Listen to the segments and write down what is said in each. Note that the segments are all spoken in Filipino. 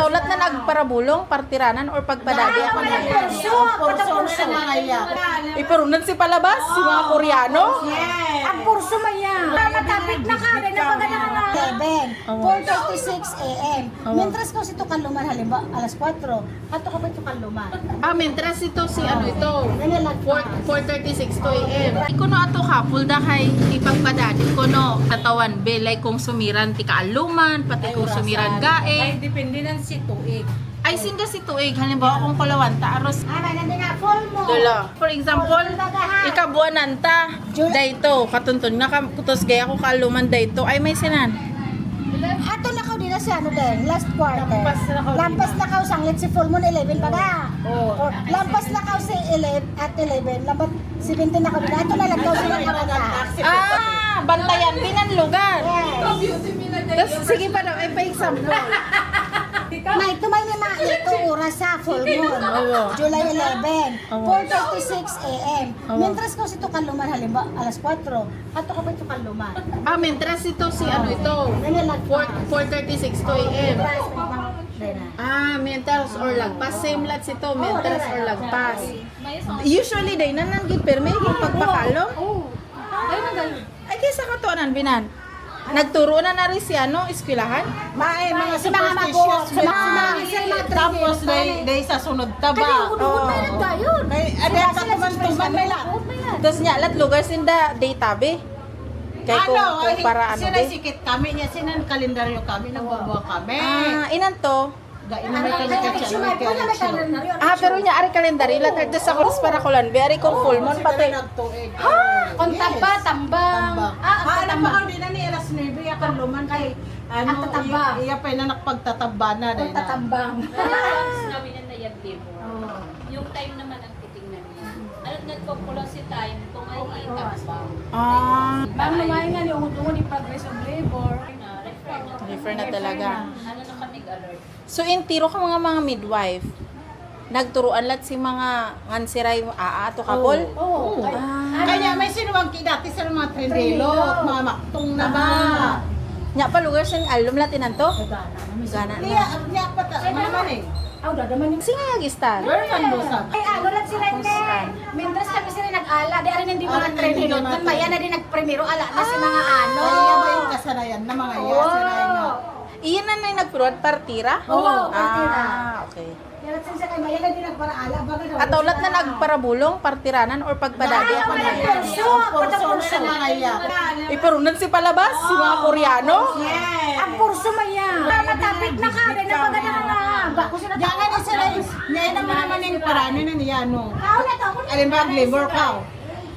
Ataulat na nagparabulong, partiranan, or pagpadadi ako na. Porso na kaya. Iparunan si palabas, si mga Koreano. Ang kurso maya. Matapit na ka, na maganda na 4:36 a.m. Mientras ko si Tukaluman halimbawa alas 4, ato ka pa Tukaluman. Mentras ito si ano ito, 4:36 to AM. Ikuno ato kapul da kay ipagpadadi ko no, katawan belay kung sumiran ti kaaluman, pati kung sumiran gae. Depende na si tuig. Ay sinda si tuig, halimbawa kung kalawanta aros. Nandi nga full mo. Dula. For example, ikabuanan ta, dayto, katuntun nga kutos gaya ko kaaluman dayto, ay may sinan. Ato na ka din sa ano din, last quarter. Lampas na ka sanglit si full moon 11 pa ga. Lampas na ka si 11 at 11, lampas 17 na ka din. Ato na lang daw sila ka. Bantayan binan lugar. Tapos sige pa daw, ay pa-example. May tumay ni mga ito oras sa full moon. July 11, 4:36 a.m. Mientras ko si Tukaluman halimbawa alas 4, ato ka pa Tukaluman. Mentras ito si ano ito, 4:36 to AM. Mentals or lagpas. Same lots ito, mentals or lagpas. Usually, day na nanggit perme yung pagpakalo. Ay, kaysa katuanan, binan. Nagturo na rin si ano, eskwelahan? Mga Sa mga maguwag, sa mga Tapos day sa sunod taba. Kaya hudugod na lang tayo. Ada ka tuman may la. Tapos niya, lat lugar sinda day tabi. Kaya kung para ano, day. Sikit kami niya sinan kalendaryo kami nagbubuha kami. Inan to? Gain na may kanya. Pero niya, ari kalendary, lahat sa kuros para kulan. Ari kung full moon pati. Kung tambang. Alam mo kang di na ni alas 9 yakan luman kay ano iya pa na nakpagtataba na dahil Tatambang. Sinabi niya na yan, Debo. Yung time naman ang titingnan niya. Ano nagpopulo si time kung ay itambang. Bang lumay nga ni ungon ni progress of labor. Refer na talaga. Ano na kami alert? So, in tiro ka mga midwife, nagturuan lahat si mga ngansiray to kapol? Kaya may sinuwang dati sa mga trendelo, mga maktong na ba? Nya pa lugar siyang alum latinan to? Gana Niya pa ta naman eh. Sige nga gistar. Version mo sa. Ay, ano lang sila ne. Mientras kami sila nag-ala, di rin hindi mga training doon. Maya na din nagprimero, ala na si mga ano. Kaya ba yung kasanayan na mga iya sinayin na. Iyan na yung nagpuruan partira? Oo, partira. Okay. Kaya sa kay Maya na din nagparaala. Ataulat na nagparabulong, partiranan, or pagpadadi ako na. Porso na kaya. Iparunan si palabas, si mga Koreano. Ang kurso Maya. Matapit na ka, na maganda na. Bako sila Jangan ni sila, niya naman yung paraan na niya no. na to. Alin ba labor ka?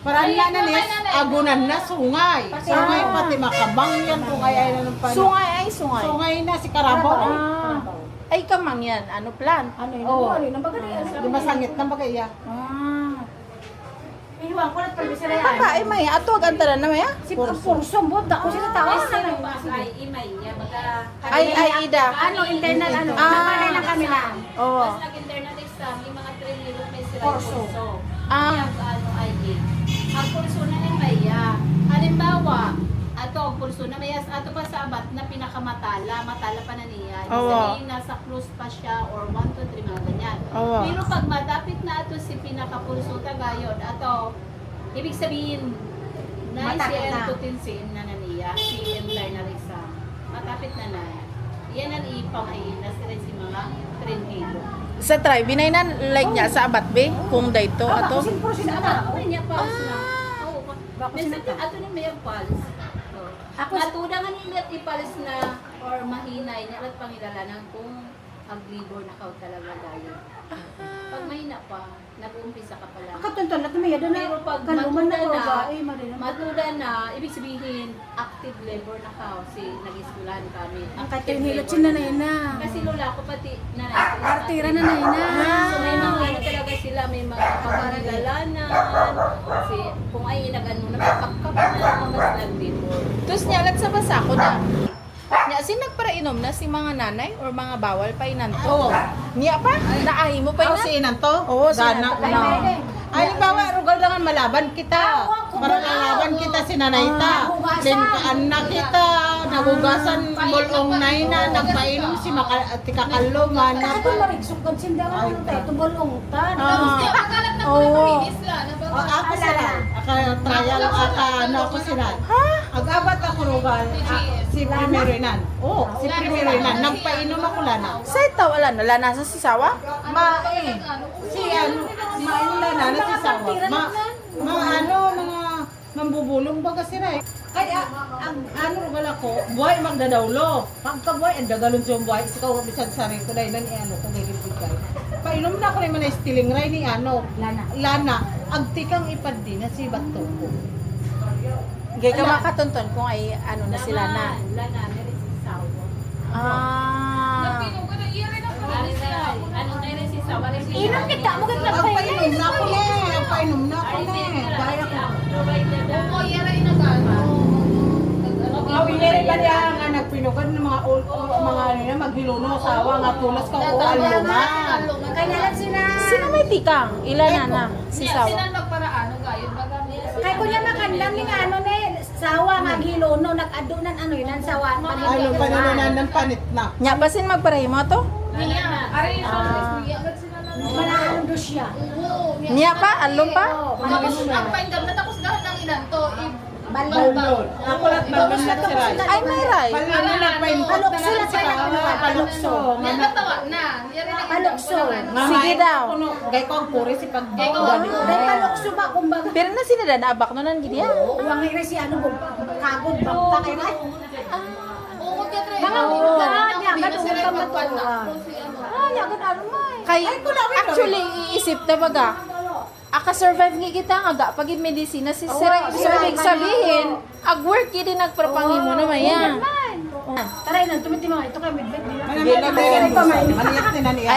Parang na nis, agunan na sungay. Sungay pati makabang yan kung kaya na ng pano. Sungay ay sungay. Sungay na si Karabaw. Ay kamang yan, ano plan? Ano yun? Oo. Ano yun? Ang bagay. Di ba sangit na ba kaya? Iwan ko na pala sila yan. Baka ay may ato agantaran na maya? Si kurso mo, dako sila tao. Ay, imay niya. Baga, Ay Ida. Ano, internal ano? Namanay lang kami na. Oo. Tapos nag-internal exam, yung mga trainee may sila yung Kurso. kurso. Ah. Yung ano ay ang kurso na ni Maya. Halimbawa, ato ang kurso na Maya, ato pa sa abat na pinakamatala, matala pa na niya. Oo. Sabihin, nasa close pa siya or 1 to 3 mga ganyan. Oo. Pero pag madapit na ato si pinakapurso tagayon, ato, ibig sabihin, na si Matapit na. tutinsin na niya, si internal exam. Matapit na na. Yan ang ipamayin na sila si mga trendilo. Sa try, binay na like niya sa abatbe, kung dayto ato. Ako niya pulse na. Oo. Minsan ato ni may pulse. Ako atuda nga nila i-pulse na or mahinay niya at pangilalanan kung ang libor na kao talaga dayon. Pag mahina pa, nag-uumpisa ka pa lang. Katunton na tumiya doon na. Pero pag Kaluman na matuda na, ay marina. matuda na, ibig sabihin active labor na kao si nag-eskwelahan kami. Ang Active katinhilot labor si nanay na. Kasi lola ko pati nanay ko. Partira na nanay na. So may mga ano talaga sila, may mga pangilalanan. Kasi kung ay inagano na, kapkap na mas nag-labor. Tapos niya alat sa basa ko na. Niya, sin nagparainom na si mga nanay or mga bawal pa inanto. Oo. Niya pa? Naahi mo pa Pag inan? si Inan to? Oo, si Gana Inan to. na. Ay, bawa, rugal lang malaban kita. Para lalaban kita si Nanayta. Then, kaanak kita, nagugasan bolong na, nagpainom si Kakaloman. Ako marigsok kan sindangan ano tayo, tumulong ta. Oo. Ako sila. Trial, ako sila. Agabat ako rugal. Si Primerinan. Oh, si Primerinan. Nagpainom ako lana. Sa ito, wala na. Wala na sa sisawa? Si mailana na si Sawa. Mga mambubulong baga sila eh. Kaya, ang rugal ako, buhay magdadawlo. Pagkabuhay, ang dagalon siyang buhay. Ikaw, bisag sarin ko dahil kung gagipid kayo. Painom na ako rin man stealing ray ni Lana. Agtikang ipad din na si Bato ko. Gaya ka makatunton kung ay na sila na. Lana, meron si Sawa. Ano na rin si Sawa? Inang kita mo kay Agpainom na ako Dahil ako. Oo, yara yung nagana. Awinere ba niya nga nagpinugan ng mga maghiluno sawa nga tulas ka o aluman. Kanya lang sina. Sino may tikang? Ilan na? Sisawa. Sinan magparaano gayon baga Kay kunya makandan ni nga ano ni sawa nga gilono nag-adunan ano yun ang sawa Ano paninunan ng panit na. Nya, basin magparehimo to? Manalo do siya. Nya pa? Alom pa? Tapos ang paindam na tapos lahat ng ilan to. Balon. Ako lang balon na sila. Ay, may ray. Balon na nagpaintot na Palukso lang na sila. Palukso. Yan natawa na. Palukso. Sige daw. Gay ko ang puri si pag Dahil palukso ba kumbaga. Pero na sinada na abak no nan gid ya. Uwang ira si ano kung kagod ba takay na. Mga Mga niya gadung ka matuwa. Nya gud ano may. Kay actually iisip na baga. Aka-survive nga kita nga pag medisina si Sir. So ibig sabihin, ag-work yun din nagpapangimo naman yan. Taray na tumiti mga ito kay midbet. Manamit na ba yan? Maniyat na niya.